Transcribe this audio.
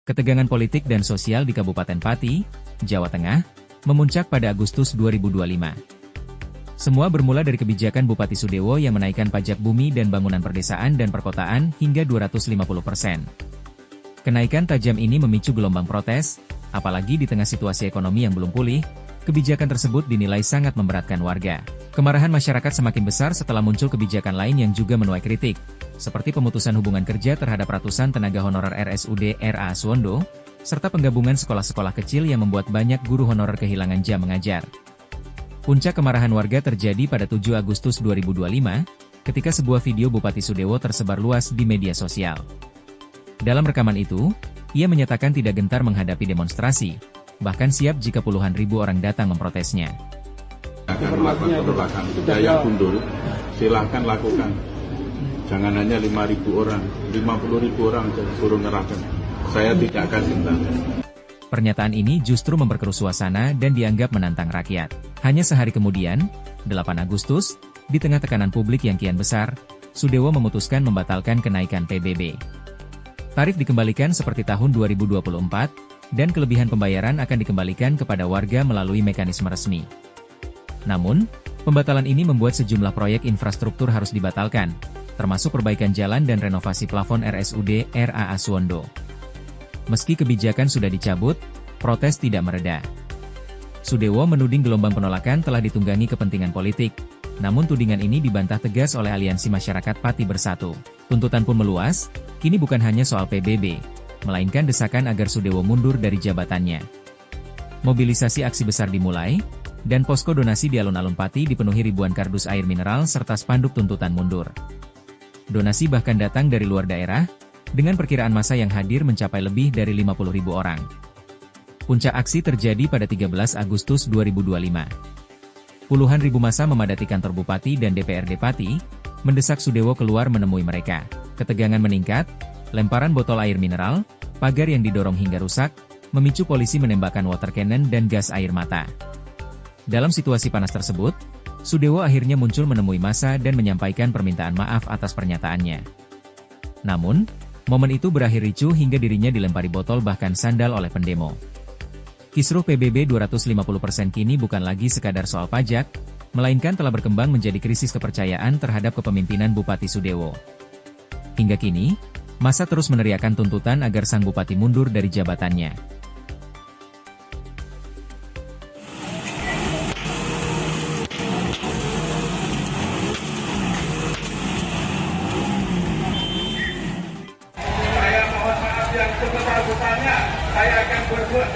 Ketegangan politik dan sosial di Kabupaten Pati, Jawa Tengah, memuncak pada Agustus 2025. Semua bermula dari kebijakan Bupati Sudewo yang menaikkan pajak bumi dan bangunan perdesaan dan perkotaan hingga 250%. Kenaikan tajam ini memicu gelombang protes, apalagi di tengah situasi ekonomi yang belum pulih. Kebijakan tersebut dinilai sangat memberatkan warga. Kemarahan masyarakat semakin besar setelah muncul kebijakan lain yang juga menuai kritik, seperti pemutusan hubungan kerja terhadap ratusan tenaga honorer RSUD RA Suwondo, serta penggabungan sekolah-sekolah kecil yang membuat banyak guru honorer kehilangan jam mengajar. Puncak kemarahan warga terjadi pada 7 Agustus 2025, ketika sebuah video Bupati Sudewo tersebar luas di media sosial. Dalam rekaman itu, ia menyatakan tidak gentar menghadapi demonstrasi, bahkan siap jika puluhan ribu orang datang memprotesnya. Akan melakukan penolakan, daya gundul, silahkan lakukan. Jangan hanya 5.000 orang, 50.000 orang suruh ngerahkan. Saya tidak akan gentar. Pernyataan ini justru memperkeruh suasana dan dianggap menantang rakyat. Hanya sehari kemudian, 8 Agustus, di tengah tekanan publik yang kian besar, Sudewo memutuskan membatalkan kenaikan PBB. Tarif dikembalikan seperti tahun 2024, dan kelebihan pembayaran akan dikembalikan kepada warga melalui mekanisme resmi. Namun, pembatalan ini membuat sejumlah proyek infrastruktur harus dibatalkan, termasuk perbaikan jalan dan renovasi plafon RSUD RA Suwondo. Meski kebijakan sudah dicabut, protes tidak mereda. Sudewo menuding gelombang penolakan telah ditunggangi kepentingan politik, namun tudingan ini dibantah tegas oleh Aliansi Masyarakat Pati Bersatu. Tuntutan pun meluas, kini bukan hanya soal PBB, melainkan desakan agar Sudewo mundur dari jabatannya. Mobilisasi aksi besar dimulai, dan posko donasi di alun-alun Pati dipenuhi ribuan kardus air mineral serta spanduk tuntutan mundur. Donasi bahkan datang dari luar daerah, dengan perkiraan massa yang hadir mencapai lebih dari 50.000 orang. Puncak aksi terjadi pada 13 Agustus 2025. Puluhan ribu massa memadati kantor Bupati dan DPRD Pati, mendesak Sudewo keluar menemui mereka. Ketegangan meningkat, lemparan botol air mineral, pagar yang didorong hingga rusak, memicu polisi menembakkan water cannon dan gas air mata. Dalam situasi panas tersebut, Sudewo akhirnya muncul menemui massa dan menyampaikan permintaan maaf atas pernyataannya. Namun, momen itu berakhir ricuh hingga dirinya dilempari botol bahkan sandal oleh pendemo. Kisruh PBB 250% kini bukan lagi sekadar soal pajak, melainkan telah berkembang menjadi krisis kepercayaan terhadap kepemimpinan Bupati Sudewo. Hingga kini, massa terus meneriakkan tuntutan agar sang bupati mundur dari jabatannya. Saya mohon maaf yang sebesar-besarnya, saya akan berbuat